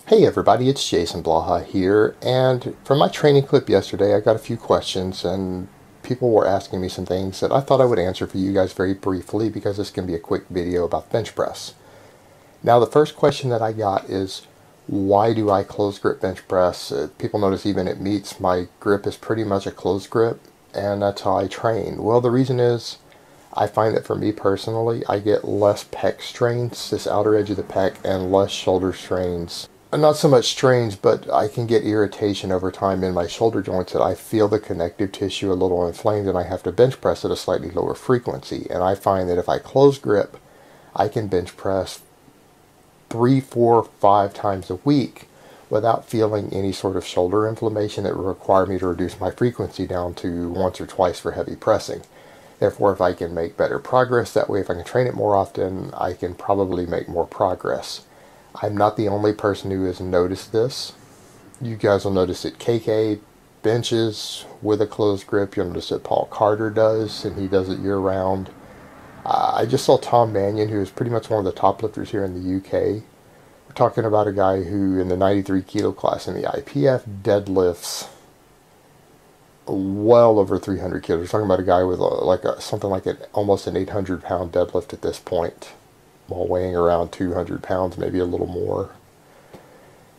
Hey everybody, it's Jason Blaha here, and from my training clip yesterday I got a few questions and people were asking me some things that I thought I would answer for you guys very briefly because this can be a quick video about bench press. Now the first question that I got is, why do I close grip bench press? People notice even at meets my grip is pretty much a closed grip, and that's how I train. Well, the reason is I find that for me personally I get less pec strains, this outer edge of the pec, and less shoulder strains. Not so much strains, but I can get irritation over time in my shoulder joints that I feel the connective tissue a little inflamed and I have to bench press at a slightly lower frequency. And I find that if I close grip, I can bench press 3, 4, 5 times a week without feeling any sort of shoulder inflammation that would require me to reduce my frequency down to once or twice for heavy pressing. Therefore, if I can make better progress, that way if I can train it more often, I can probably make more progress. I'm not the only person who has noticed this. You guys will notice that KK benches with a closed grip. You'll notice that Paul Carter does, and he does it year round. I just saw Tom Mannion, who is pretty much one of the top lifters here in the UK. We're talking about a guy who in the 93 kilo class in the IPF deadlifts well over 300 kilos. We're talking about a guy with something like almost an 800 pound deadlift at this point, while weighing around 200 pounds, maybe a little more.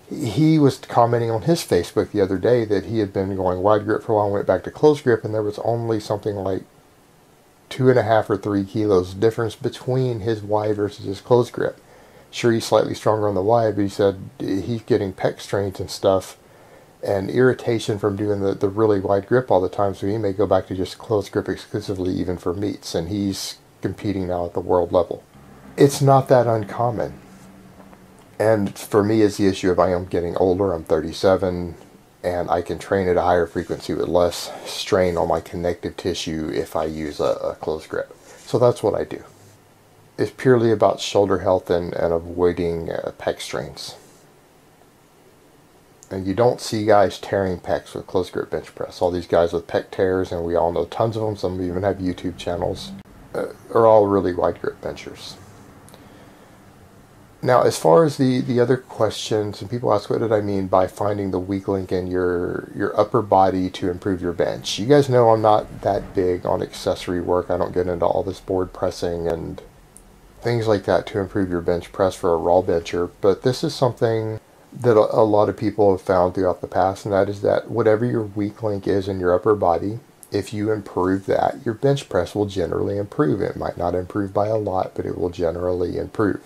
He was commenting on his Facebook the other day that he had been going wide grip for a while and went back to closed grip, and there was only something like 2.5 or 3 kilos difference between his wide versus his closed grip. Sure, he's slightly stronger on the wide, but he said he's getting pec strains and stuff and irritation from doing the really wide grip all the time, so he may go back to just closed grip exclusively even for meets, and he's competing now at the world level. It's not that uncommon. And for me, it's the issue of I am getting older. I'm 37, and I can train at a higher frequency with less strain on my connective tissue if I use a closed grip. So that's what I do. It's purely about shoulder health and avoiding pec strains. And you don't see guys tearing pecs with closed grip bench press. All these guys with pec tears, and we all know tons of them, some even have YouTube channels, are all really wide grip benchers. Now, as far as the other questions, and people ask what did I mean by finding the weak link in your upper body to improve your bench. You guys know I'm not that big on accessory work. I don't get into all this board pressing and things like that to improve your bench press for a raw bencher, but this is something that a lot of people have found throughout the past, and that is that whatever your weak link is in your upper body, if you improve that, your bench press will generally improve. It might not improve by a lot, but it will generally improve.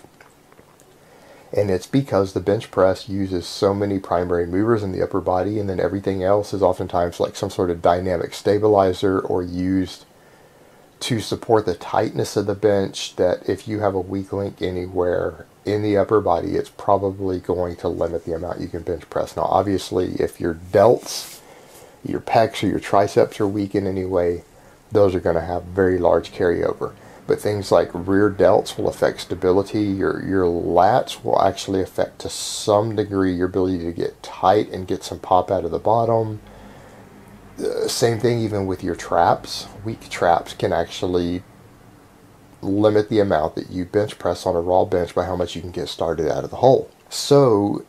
And it's because the bench press uses so many primary movers in the upper body, and then everything else is oftentimes like some sort of dynamic stabilizer or used to support the tightness of the bench, that if you have a weak link anywhere in the upper body, it's probably going to limit the amount you can bench press. Now, obviously, if your delts, your pecs, or your triceps are weak in any way, those are going to have very large carryover. But things like rear delts will affect stability. Your lats will actually affect to some degree your ability to get tight and get some pop out of the bottom. Same thing even with your traps. Weak traps can actually limit the amount that you bench press on a raw bench by how much you can get started out of the hole. So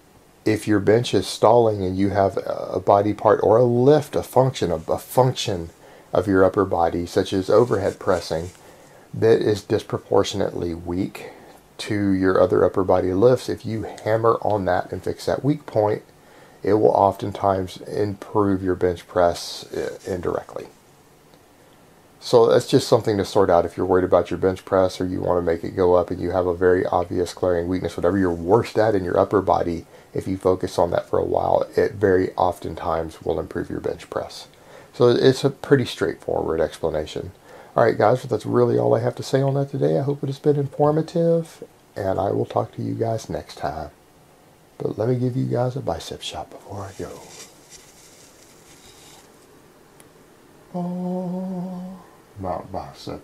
if your bench is stalling and you have a body part or a lift, a function of your upper body, such as overhead pressing, that is disproportionately weak to your other upper body lifts, if you hammer on that and fix that weak point, it will oftentimes improve your bench press indirectly. So that's just something to sort out if you're worried about your bench press or you want to make it go up and you have a very obvious glaring weakness. Whatever you're worst at in your upper body, if you focus on that for a while, it very oftentimes will improve your bench press. So it's a pretty straightforward explanation. Alright guys, well, that's really all I have to say on that today. I hope it has been informative, and I will talk to you guys next time. But let me give you guys a bicep shot before I go. Oh, Mount Bicep.